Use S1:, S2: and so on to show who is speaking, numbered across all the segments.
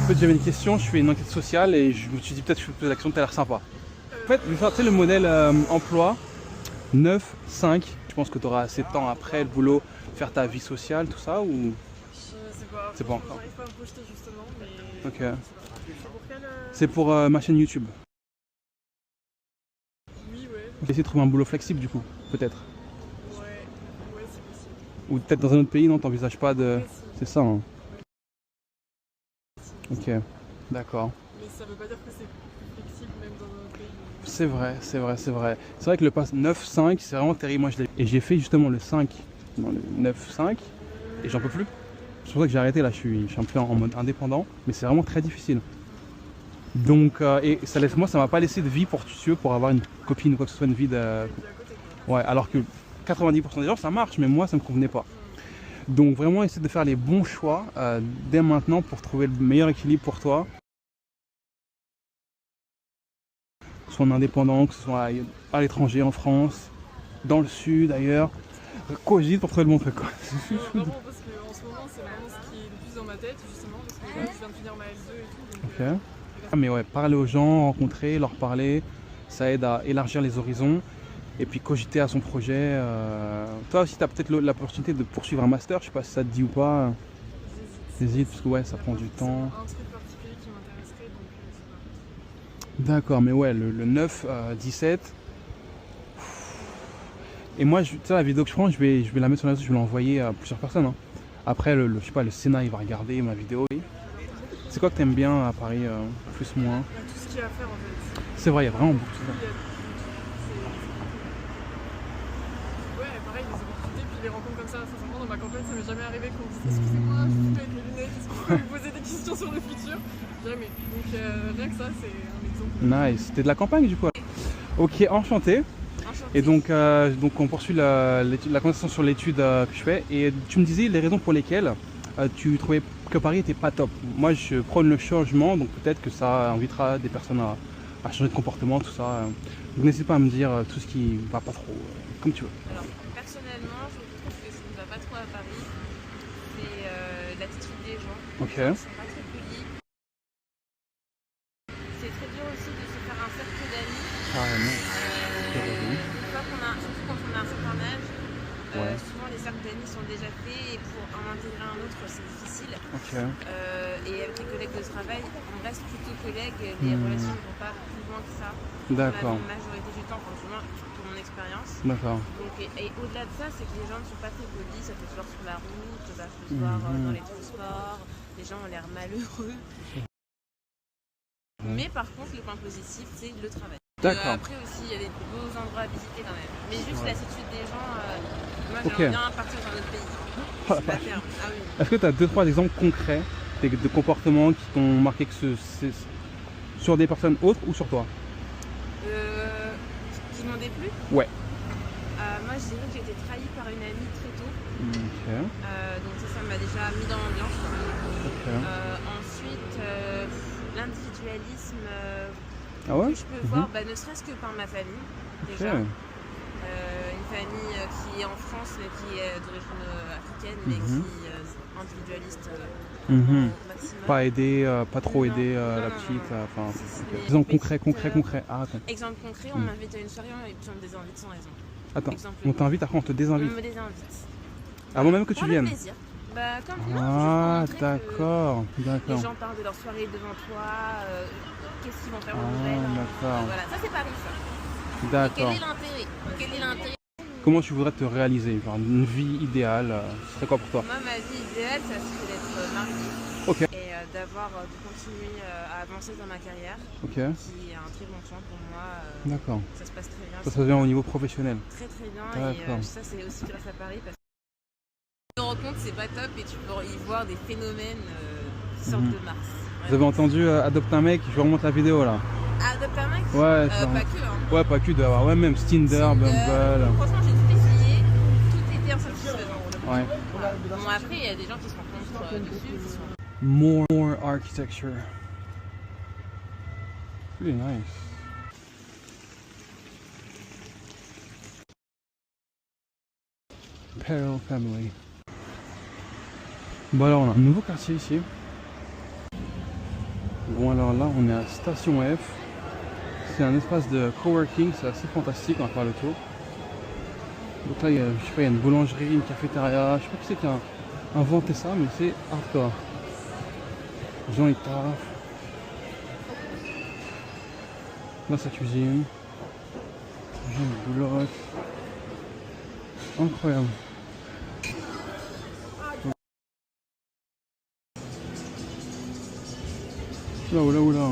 S1: En fait, j'avais une question, je fais une enquête sociale et je me suis dit peut-être que je peux te poser la question, t'as l'air sympa. En fait, je vais faire, tu sais, le modèle emploi 9, 5. Je pense que tu auras assez de temps après le boulot, faire ta vie sociale, tout ça ou...
S2: Je sais pas,
S1: c'est pas encore.
S2: j'arrive pas à me projeter justement, mais...
S1: Ok.
S2: C'est pour quel...
S1: C'est pour ma chaîne YouTube.
S2: Oui, ouais.
S1: Je vais essayer de trouver un boulot flexible du coup, peut-être.
S2: Ouais, c'est possible.
S1: Ou peut-être dans un autre pays, non, t'envisages pas de...
S2: Ouais, si.
S1: C'est ça, hein.
S2: Si.
S1: Ok, d'accord.
S2: Mais ça veut pas dire que c'est plus flexible même dans un autre pays.
S1: C'est vrai, c'est vrai, c'est vrai. C'est vrai que le pass 9-5, c'est vraiment terrible. Moi, et j'ai fait justement le 5, non, le 9-5, et j'en peux plus. C'est pour ça que j'ai arrêté là, je suis un peu en mode indépendant, mais c'est vraiment très difficile. Donc, et ça laisse, moi, ça m'a pas laissé de vie pour, tu veux, pour avoir une copine ou quoi que ce soit, une vie de...
S2: Vie à côté.
S1: Ouais, alors que 90% des gens, ça marche, mais moi, ça me convenait pas. Donc, vraiment, essayer de faire les bons choix dès maintenant pour trouver le meilleur équilibre pour toi. Que ce soit en indépendant, que ce soit à l'étranger, en France, dans le sud, ailleurs. Cogite pour trouver le bon truc, quoi.
S2: Vraiment, parce qu'en ce moment, c'est vraiment ce qui est le plus dans ma tête, justement, parce que là, je viens de finir ma L2 et tout. Donc,
S1: Ok. Ah, mais ouais, parler aux gens, rencontrer, leur parler, ça aide à élargir les horizons et puis cogiter à son projet. Toi aussi, tu as peut-être l'opportunité de poursuivre un master, je sais pas si ça te dit ou pas. T'hésites parce que ouais, ça prend du temps.
S2: C'est un truc particulier qui m'intéresserait, donc c'est pas...
S1: D'accord, mais ouais, le 9, 17. Et moi, tu sais, la vidéo que je prends, je vais la mettre sur la réseau, je vais l'envoyer à plusieurs personnes, hein. Après, je sais pas, le Sénat, il va regarder ma vidéo. C'est quoi que t'aimes bien à Paris, plus moins?
S2: Tout ce qu'il y a à faire, en fait.
S1: C'est vrai, il y a vraiment beaucoup de choses.
S2: Ouais, pareil, les opportunités, puis les rencontres comme ça, sincèrement, dans ma campagne, ça m'est jamais arrivé qu'on me dise excusez-moi, je suis avec mes lunettes, est-ce que vous pouvez me poser des questions sur le futur? Jamais. Donc rien que ça, c'est un exemple.
S1: Nice. T'es de la campagne du coup? Ok, enchanté.
S2: Enchanté.
S1: Et donc on poursuit la conversation sur l'étude que je fais. Et tu me disais les raisons pour lesquelles tu trouvais que Paris était pas top. Moi, je prône le changement, donc peut-être que ça invitera des personnes à changer de comportement, tout ça. Donc n'hésite pas à me dire tout ce qui va pas trop, comme tu veux.
S3: Alors, personnellement, je trouve que ce qui ne va pas trop à Paris, c'est l'attitude des gens.
S1: Ok.
S3: Ils sont pas très polis. C'est très dur aussi de se faire un cercle d'amis.
S1: Carrément.
S3: Une fois surtout quand on a un certain âge,
S1: Ouais.
S3: souvent les cercles d'amis sont déjà faits et pour en intégrer un autre, c'est difficile.
S1: Ok.
S3: Et avec les collègues de travail, on reste plutôt collègues, les relations ne vont pas plus loin que ça.
S1: D'accord.
S3: La majorité du temps, enfin, du moins pour mon expérience.
S1: D'accord.
S3: Donc, et au-delà de ça, c'est que les gens ne sont pas très polis, ça peut se voir sur la route, ça peut se voir dans les transports, les gens ont l'air malheureux. Mais par contre, le point positif, c'est le travail.
S1: D'accord.
S3: Après aussi, il y a des beaux endroits à visiter quand même. Mais juste l'attitude des gens, moi
S1: Ok.
S3: j'aimerais bien partir dans notre pays.
S1: Oh, la
S3: C'est pas
S1: vache.
S3: terme. Ah oui.
S1: Est-ce que tu as 2-3 exemples concrets de comportements qui t'ont marqué sur des personnes autres ou sur toi?
S3: Qui m'ont déplu.
S1: Ouais.
S3: Moi je dirais que j'ai été trahie par une amie très tôt.
S1: Ok.
S3: Donc ça m'a déjà mis dans l'ambiance.
S1: Ok.
S3: Ensuite, l'individualisme
S1: Ah ouais?
S3: que je peux voir, ne serait-ce que par ma famille déjà.
S1: Ok.
S3: Une famille qui est en France, mais qui est d'origine africaine, mais qui est individualiste au maximum.
S1: Pas aider, pas trop
S3: Non,
S1: aider
S3: non,
S1: la
S3: non,
S1: petite.
S3: non.
S1: Enfin,
S3: Mais
S1: exemple concret. Ah, attends.
S3: Exemple concret, on m'invite à une soirée et puis on me désinvite sans raison.
S1: Attends.
S3: Exemple
S1: On t'invite, après on te
S3: On
S1: désinvite.
S3: me désinvite.
S1: Avant même que tu
S3: Par
S1: viennes.
S3: plaisir. Comme non,
S1: Ah,
S3: juste pour montrer que
S1: d'accord. D'accord.
S3: les gens parlent de leur soirée devant toi, qu'est-ce qu'ils vont faire aux
S1: Ah,
S3: nouvelles.
S1: d'accord.
S3: Voilà, ça c'est Paris ça. Et
S1: D'accord.
S3: quel est l'intérêt?
S1: Comment tu voudrais te réaliser? Genre une vie idéale, ce serait quoi pour toi?
S3: Moi, ma vie idéale, ça serait d'être mariée.
S1: Ok.
S3: Et de continuer à avancer dans ma carrière,
S1: Ok.
S3: qui est un très bon point pour moi.
S1: D'accord.
S3: Ça se passe très bien.
S1: Ça se passe bien au niveau professionnel.
S3: Très très bien.
S1: D'accord.
S3: Et ça, c'est aussi grâce à Paris. Parce que tu te rends compte, c'est pas top et tu peux y voir des phénomènes qui sortent de Mars.
S1: Vous avez entendu Adopte un mec? Je vous remonte la vidéo là.
S3: Adopte un mec?
S1: Ouais,
S3: Pas que. Hein.
S1: Ouais, pas que d'avoir. Ouais, même Tinder, Bumble.
S3: Franchement, j'ai tout essayé. Tout était insatisfaisant.
S1: Ouais.
S3: Bon, après, il y a des gens qui se rencontrent dessus. Qui sont...
S1: More architecture. Really nice. Peril Family. Bon alors on a un nouveau quartier ici. Bon alors là on est à Station F. C'est un espace de coworking, c'est assez fantastique, on va faire le tour. Donc là il y a, je sais pas, il y a une boulangerie, une cafétéria, je sais pas qui c'est qui a inventé ça mais c'est hardcore. Les gens ils taffent. Là ça cuisine. Les gens ils boulotent. Incroyable. Oula oula.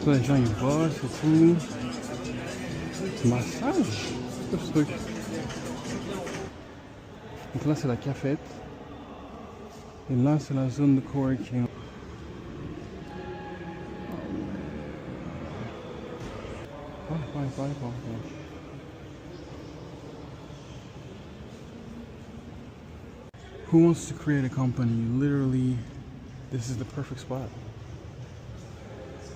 S1: Là, les gens ils bossent et tout. Massage? C'est quoi ce truc? Donc là c'est la cafette. Et là c'est la zone de coworking. Bye. Who wants to create a company? Literally, this is the perfect spot.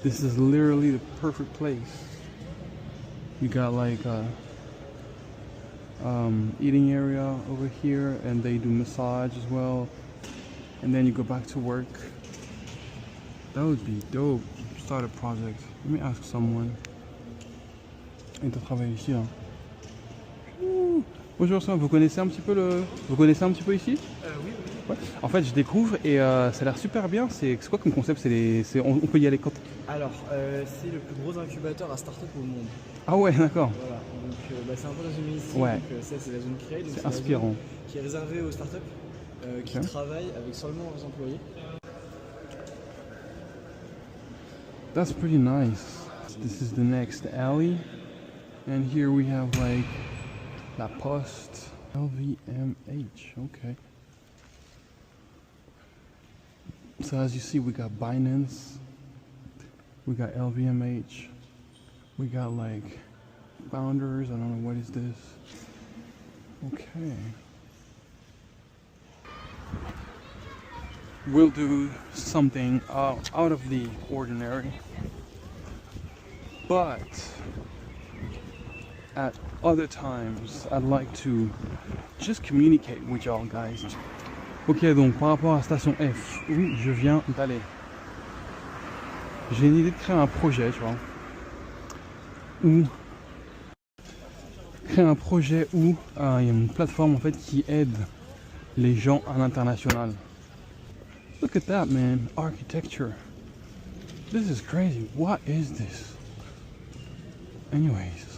S1: This is literally the perfect place. You got like a eating area over here, and they do massage as well. And then you go back to work. That would be dope. Start a project. Let me ask someone. Et tu travailles ici là. Bonjour, vous connaissez un petit peu ici?
S4: Oui.
S1: Ouais. En fait, je découvre et ça a l'air super bien. C'est quoi comme concept? On peut y aller quand?
S4: Alors, c'est le plus gros incubateur à start-up au monde.
S1: Ah ouais, d'accord.
S4: Voilà, donc c'est un peu résumé ici.
S1: Ouais.
S4: Donc, ça, c'est la zone créée.
S1: C'est inspirant.
S4: Qui est réservée aux start-up qui travaillent avec seulement leurs employés.
S1: That's pretty nice. This is the next alley. And here we have like La Poste, LVMH, okay. So as you see, we got Binance, we got LVMH, we got like Founders, I don't know, what is this? Okay. We'll do something out of the ordinary, but at other times, I'd like to just communicate with y'all guys. Ok, donc par rapport à Station F, où je viens d'aller, j'ai une idée de créer un projet, tu vois, où il y a une plateforme en fait qui aide les gens à l'international. Look at that, man, architecture. This is crazy. What is this? Anyways.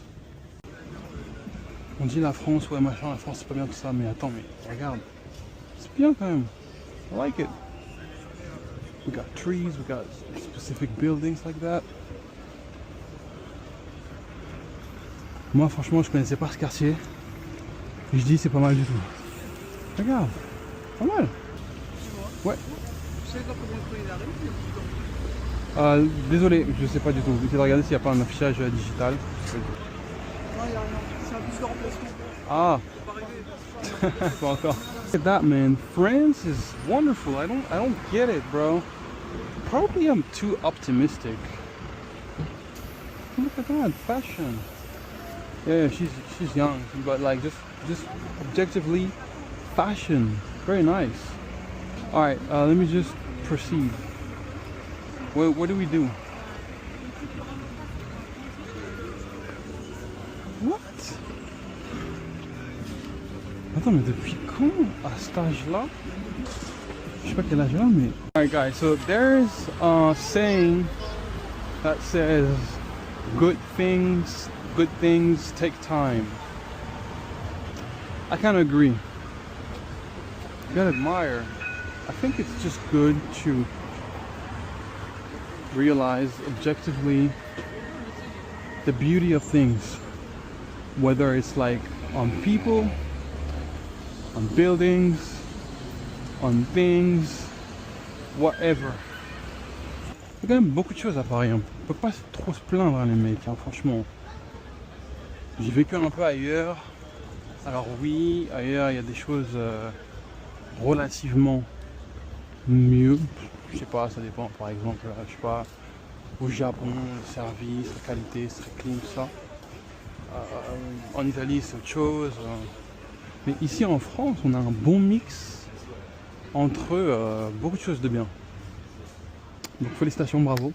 S1: On dit la France, ouais machin, la France c'est pas bien tout ça, mais attends, mais regarde, c'est bien quand même. I like it. We got trees, we got specific buildings like that. Moi franchement je connaissais pas ce quartier. Et je dis c'est pas mal du tout. Regarde, pas mal. Ouais.
S2: Je sais pas comment il arrive.
S1: Désolé, je sais pas du tout. J'essaie de regarder s'il n'y a pas un affichage digital.
S2: Non, il n'y a rien. C'est un bus de remplacement.
S1: Ah. Pas encore. Look at that, man. France is wonderful. I don't get it, bro. Probably I'm too optimistic. Look at that fashion. Yeah, she's young, but like just objectively, fashion. Very nice. All right, let me just proceed. What do we do? What? Attends, mais depuis quand à cet âge-là? Je sais pas quel âge là, mais. Alright, guys, so there's a saying that says good things take time. I kind of agree. You gotta admire. I think it's just good to realize objectively the beauty of things, whether it's like on people, on buildings, on things, whatever. Il y a quand même beaucoup de choses à Paris, hein. On peut pas trop se plaindre, hein, les mecs, hein, franchement. J'ai vécu un peu ailleurs. Alors oui, ailleurs il y a des choses relativement mieux. Je sais pas, ça dépend. Par exemple, je sais pas, au Japon, le service, la qualité, c'est très clean, tout ça. En Italie, c'est autre chose. Mais ici en France, on a un bon mix entre beaucoup de choses de bien. Donc félicitations, bravo.